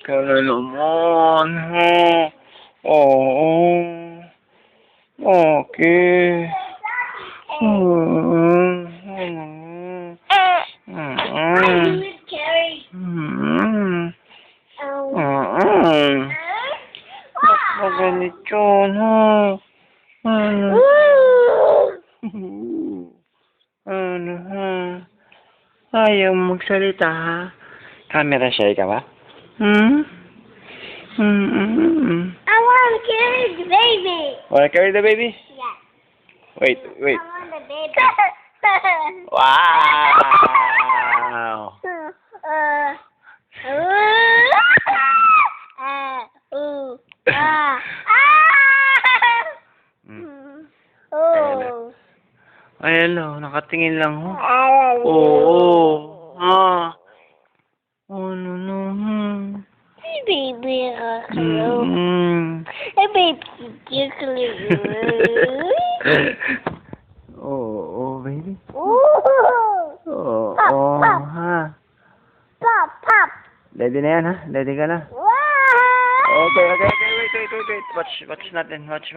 Kaya naman, ha? Oo. Okay. Magalit yun, ha? Ano? Ano, ha? Ayaw magsalita, ha? Camera shy ka ba? I want to carry the baby. Wanna carry the baby? Yeah. Wait. I want the baby. Wow! Ayan o, nakatingin lang ho. Oo. Ano naman? Hey, baby. Hey, baby. Oo, baby. Ooh. Oo, ha. Pop, pop. Ready na yan, ha? Ready ka na? Wow. Okay. Wait. Watch natin. Watch.